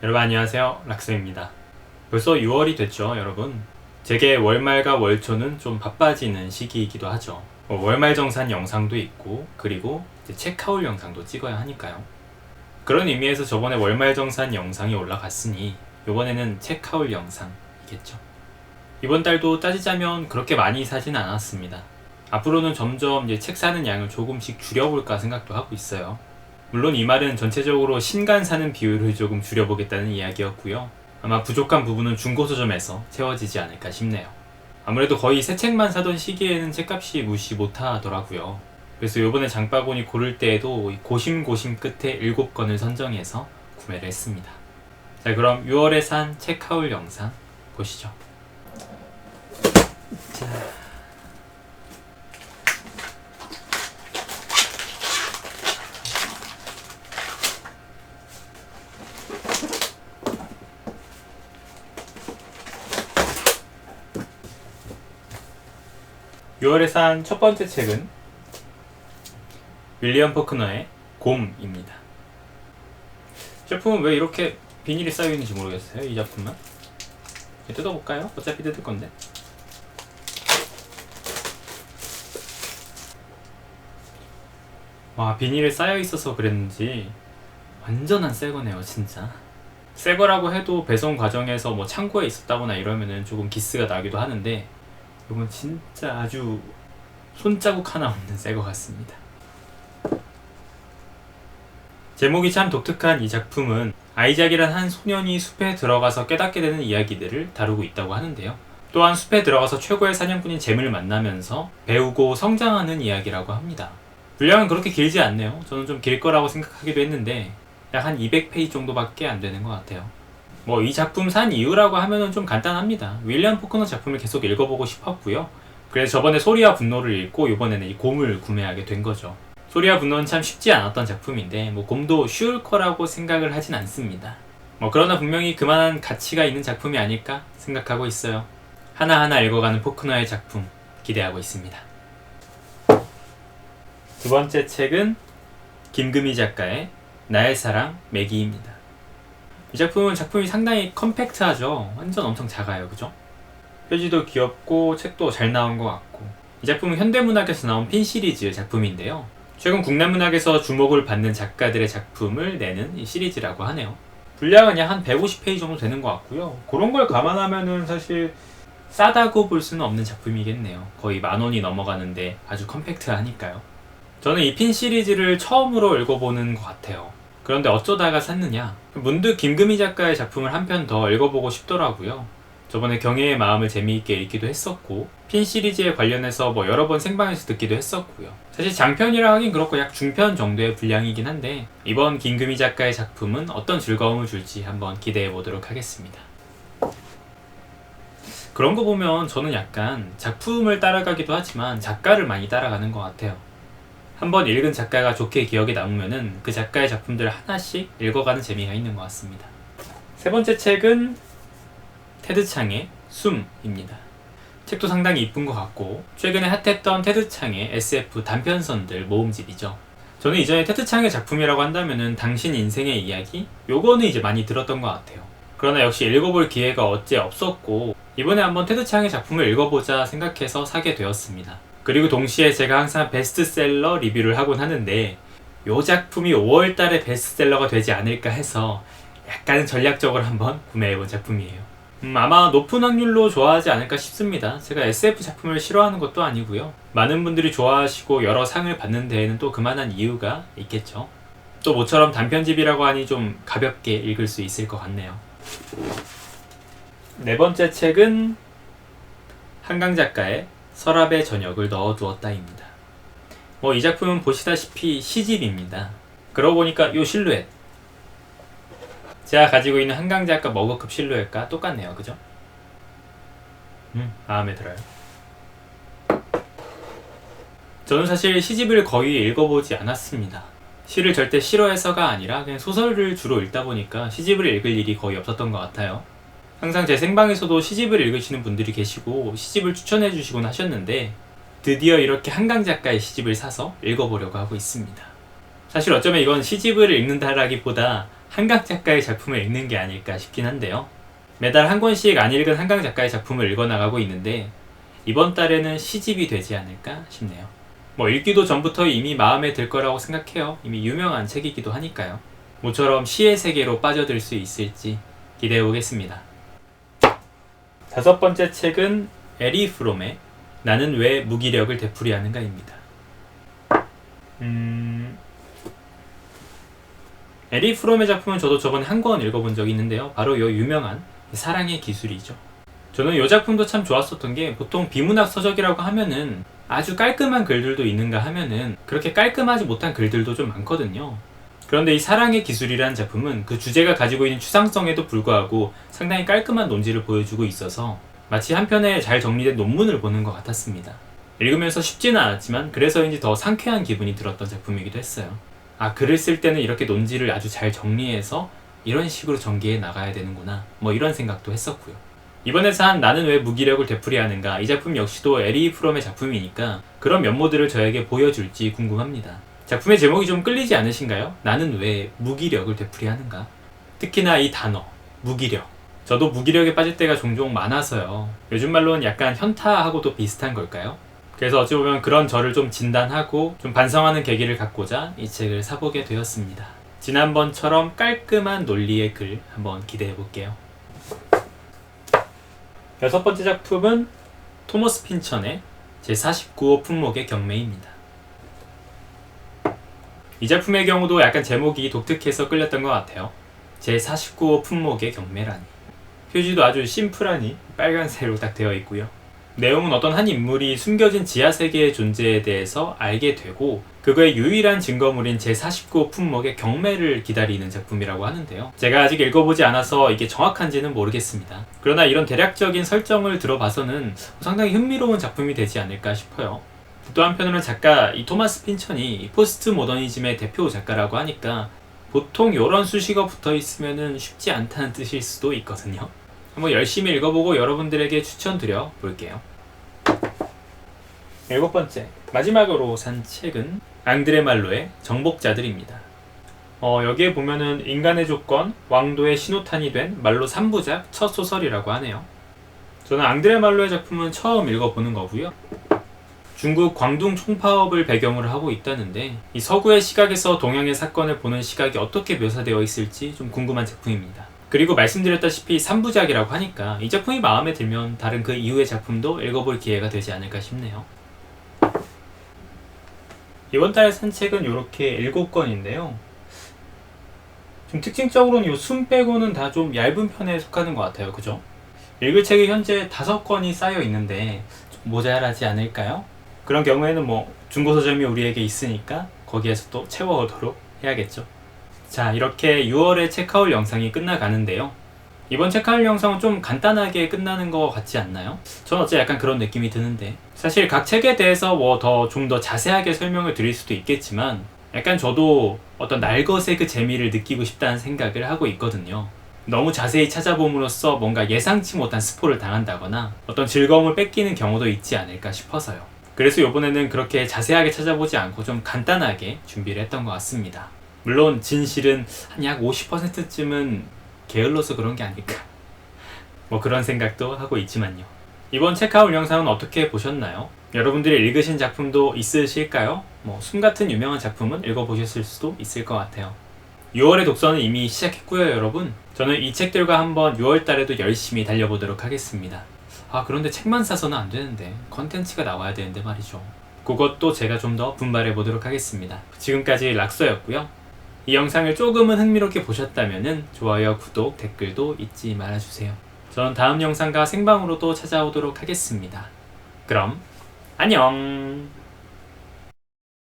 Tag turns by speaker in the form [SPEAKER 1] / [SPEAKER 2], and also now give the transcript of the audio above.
[SPEAKER 1] 여러분 안녕하세요, 락스입니다. 벌써 6월이 됐죠, 여러분. 제게 월말과 월초는 좀 바빠지는 시기이기도 하죠. 월말 정산 영상도 있고, 그리고 이제 체크아웃 영상도 찍어야 하니까요. 그런 의미에서 저번에 월말 정산 영상이 올라갔으니 이번에는 체크아웃 영상이겠죠. 이번 달도 따지자면 그렇게 많이 사진 않았습니다. 앞으로는 점점 이제 책 사는 양을 조금씩 줄여볼까 생각도 하고 있어요. 물론 이 말은 전체적으로 신간 사는 비율을 조금 줄여보겠다는 이야기였고요. 아마 부족한 부분은 중고 서점에서 채워지지 않을까 싶네요. 아무래도 거의 새 책만 사던 시기에는 책값이 무시 못하더라고요. 그래서 이번에 장바구니 고를 때에도 고심고심 끝에 7권을 선정해서 구매를 했습니다. 자, 그럼 6월에 산 책하울 영상 보시죠. 자. 6월에 산 첫 번째 책은 윌리엄 포크너의 곰입니다. 제품은 왜 이렇게 비닐이 쌓여있는지 모르겠어요. 이 작품은 뜯어볼까요? 어차피 뜯을 건데. 와, 비닐에 쌓여있어서 그랬는지 완전한 새거네요, 진짜. 새거라고 해도 배송 과정에서 뭐 창고에 있었다거나 이러면은 조금 기스가 나기도 하는데, 이건 진짜 아주 손자국 하나 없는 새거 같습니다. 제목이 참 독특한 이 작품은 아이작이란 한 소년이 숲에 들어가서 깨닫게 되는 이야기들을 다루고 있다고 하는데요. 또한 숲에 들어가서 최고의 사냥꾼인 잼을 만나면서 배우고 성장하는 이야기라고 합니다. 분량은 그렇게 길지 않네요. 저는 좀 길 거라고 생각하기도 했는데 약 한 200페이지 정도밖에 안 되는 것 같아요. 뭐 이 작품 산 이유라고 하면은 좀 간단합니다. 윌리엄 포크너 작품을 계속 읽어보고 싶었고요. 그래서 저번에 소리와 분노를 읽고 이번에는 이 곰을 구매하게 된 거죠. 소리와 분노는 참 쉽지 않았던 작품인데 뭐 곰도 쉬울 거라고 생각을 하진 않습니다. 그러나 분명히 그만한 가치가 있는 작품이 아닐까 생각하고 있어요. 하나하나 읽어가는 포크너의 작품 기대하고 있습니다. 두 번째 책은 김금희 작가의 나의 사랑 매기입니다. 이 작품은 작품이 상당히 컴팩트하죠. 완전 엄청 작아요, 그죠? 표지도 귀엽고 책도 잘 나온 것 같고. 이 작품은 현대문학에서 나온 핀 시리즈 작품인데요. 최근 국내 문학에서 주목을 받는 작가들의 작품을 내는 이 시리즈라고 하네요. 분량은 약 한 150페이지 정도 되는 것 같고요. 그런 걸 감안하면은 사실 싸다고 볼 수는 없는 작품이겠네요. 거의 10,000원이 넘어가는데 아주 컴팩트하니까요. 저는 이 핀 시리즈를 처음으로 읽어보는 것 같아요. 그런데 어쩌다가 샀느냐? 문득 김금희 작가의 작품을 한 편 더 읽어보고 싶더라고요. 저번에 경애의 마음을 재미있게 읽기도 했었고 핀 시리즈에 관련해서 여러 번 생방에서 듣기도 했었고요. 사실 장편이라 하긴 그렇고 약 중편 정도의 분량이긴 한데 이번 김금희 작가의 작품은 어떤 즐거움을 줄지 한번 기대해 보도록 하겠습니다. 그런 거 보면 저는 약간 작품을 따라가기도 하지만 작가를 많이 따라가는 것 같아요. 한번 읽은 작가가 좋게 기억에 남으면은 그 작가의 작품들을 하나씩 읽어가는 재미가 있는 것 같습니다. 세 번째 책은 테드 창의 숨입니다. 책도 상당히 이쁜 것 같고 최근에 핫했던 테드 창의 SF 단편선들 모음집이죠. 저는 이전에 테드 창의 작품이라고 한다면은 당신 인생의 이야기? 요거는 이제 많이 들었던 것 같아요. 그러나 역시 읽어볼 기회가 어째 없었고 이번에 한번 테드 창의 작품을 읽어보자 생각해서 사게 되었습니다. 그리고 동시에 제가 항상 베스트셀러 리뷰를 하곤 하는데 이 작품이 5월달에 베스트셀러가 되지 않을까 해서 약간 전략적으로 한번 구매해본 작품이에요. 아마 높은 확률로 좋아하지 않을까 싶습니다. 제가 SF 작품을 싫어하는 것도 아니고요. 많은 분들이 좋아하시고 여러 상을 받는 데에는 또 그만한 이유가 있겠죠. 또 모처럼 단편집이라고 하니 좀 가볍게 읽을 수 있을 것 같네요. 네 번째 책은 한강 작가의 서랍에 저녁을 넣어두었다입니다. 이 작품은 보시다시피 시집입니다. 그러고 보니까 요 실루엣 제가 가지고 있는 한강 작가 머그컵 실루엣과 똑같네요, 그죠? 마음에 들어요. 저는 사실 시집을 거의 읽어보지 않았습니다. 시를 절대 싫어해서가 아니라 그냥 소설을 주로 읽다 보니까 시집을 읽을 일이 거의 없었던 것 같아요. 항상 제 생방에서도 시집을 읽으시는 분들이 계시고 시집을 추천해 주시곤 하셨는데 드디어 이렇게 한강 작가의 시집을 사서 읽어보려고 하고 있습니다. 사실 어쩌면 이건 시집을 읽는다라기보다 한강 작가의 작품을 읽는 게 아닐까 싶긴 한데요. 매달 한 권씩 안 읽은 한강 작가의 작품을 읽어나가고 있는데 이번 달에는 시집이 되지 않을까 싶네요. 뭐 읽기도 전부터 이미 마음에 들 거라고 생각해요. 이미 유명한 책이기도 하니까요. 모처럼 시의 세계로 빠져들 수 있을지 기대해 보겠습니다. 5번째 책은 에리 프롬의 나는 왜 무기력을 되풀이하는가입니다. 에리 프롬의 작품은 저도 저번에 한 권 읽어본 적이 있는데요. 바로 이 유명한 사랑의 기술이죠. 저는 이 작품도 참 좋았었던 게 보통 비문학 서적이라고 하면은 아주 깔끔한 글들도 있는가 하면은 그렇게 깔끔하지 못한 글들도 좀 많거든요. 그런데 이 사랑의 기술이라는 작품은 그 주제가 가지고 있는 추상성에도 불구하고 상당히 깔끔한 논지를 보여주고 있어서 마치 한 편의 잘 정리된 논문을 보는 것 같았습니다. 읽으면서 쉽지는 않았지만 그래서인지 더 상쾌한 기분이 들었던 작품이기도 했어요. 아, 글을 쓸 때는 이렇게 논지를 아주 잘 정리해서 이런 식으로 전개해 나가야 되는구나, 뭐 이런 생각도 했었고요. 이번에서 한 나는 왜 무기력을 되풀이하는가, 이 작품 역시도 에리 프롬의 작품이니까 그런 면모들을 저에게 보여줄지 궁금합니다. 작품의 제목이 좀 끌리지 않으신가요? 나는 왜 무기력을 되풀이하는가? 특히나 이 단어, 무기력. 저도 무기력에 빠질 때가 종종 많아서요. 요즘 말로는 약간 현타하고도 비슷한 걸까요? 그래서 어찌 보면 그런 저를 좀 진단하고 좀 반성하는 계기를 갖고자 이 책을 사보게 되었습니다. 지난번처럼 깔끔한 논리의 글 한번 기대해 볼게요. 6번째 작품은 토머스 핀천의 제49호 품목의 경매입니다. 이 작품의 경우도 약간 제목이 독특해서 끌렸던 것 같아요. 제49호 품목의 경매라니. 표지도 아주 심플하니 빨간색으로 딱 되어 있고요. 내용은 어떤 한 인물이 숨겨진 지하세계의 존재에 대해서 알게 되고 그거의 유일한 증거물인 제49호 품목의 경매를 기다리는 작품이라고 하는데요. 제가 아직 읽어보지 않아서 이게 정확한지는 모르겠습니다. 그러나 이런 대략적인 설정을 들어봐서는 상당히 흥미로운 작품이 되지 않을까 싶어요. 또 한편으로는 작가 이 토마스 핀천이 포스트 모더니즘의 대표 작가라고 하니까 보통 이런 수식어 붙어 있으면 쉽지 않다는 뜻일 수도 있거든요. 한번 열심히 읽어보고 여러분들에게 추천드려 볼게요. 7번째, 마지막으로 산 책은 앙드레 말로의 정복자들입니다. 여기에 보면은 인간의 조건, 왕도의 신호탄이 된 말로 3부작 첫 소설이라고 하네요. 저는 앙드레 말로의 작품은 처음 읽어보는 거고요. 중국 광둥 총파업을 배경으로 하고 있다는데 이 서구의 시각에서 동양의 사건을 보는 시각이 어떻게 묘사되어 있을지 좀 궁금한 작품입니다. 그리고 말씀드렸다시피 3부작이라고 하니까 이 작품이 마음에 들면 다른 그 이후의 작품도 읽어볼 기회가 되지 않을까 싶네요. 이번 달에 산 책은 이렇게 7권인데요. 좀 특징적으로는 이 순 빼고는 다 좀 얇은 편에 속하는 것 같아요. 그죠? 읽을 책이 현재 5권이 쌓여 있는데 좀 모자라지 않을까요? 그런 경우에는 뭐 중고서점이 우리에게 있으니까 거기에서 또 채워오도록 해야겠죠. 자, 이렇게 6월의 책하울 영상이 끝나가는데요. 이번 책하울 영상은 좀 간단하게 끝나는 것 같지 않나요? 전 어째 약간 그런 느낌이 드는데 사실 각 책에 대해서 뭐 좀 더 자세하게 설명을 드릴 수도 있겠지만 약간 저도 어떤 날것의 그 재미를 느끼고 싶다는 생각을 하고 있거든요. 너무 자세히 찾아봄으로써 뭔가 예상치 못한 스포를 당한다거나 어떤 즐거움을 뺏기는 경우도 있지 않을까 싶어서요. 그래서 이번에는 그렇게 자세하게 찾아보지 않고 좀 간단하게 준비를 했던 것 같습니다. 물론 진실은 한 약 50%쯤은 게을러서 그런 게 아닐까 뭐 그런 생각도 하고 있지만요. 이번 책하울 영상은 어떻게 보셨나요? 여러분들이 읽으신 작품도 있으실까요? 뭐 숨같은 유명한 작품은 읽어보셨을 수도 있을 것 같아요. 6월의 독서는 이미 시작했고요, 여러분. 저는 이 책들과 한번 6월달에도 열심히 달려보도록 하겠습니다. 그런데 책만 사서는 안 되는데 컨텐츠가 나와야 되는데 말이죠. 그것도 제가 좀 더 분발해 보도록 하겠습니다. 지금까지 락서였고요. 이 영상을 조금은 흥미롭게 보셨다면 좋아요, 구독, 댓글도 잊지 말아주세요. 전 다음 영상과 생방으로 또 찾아오도록 하겠습니다. 그럼 안녕!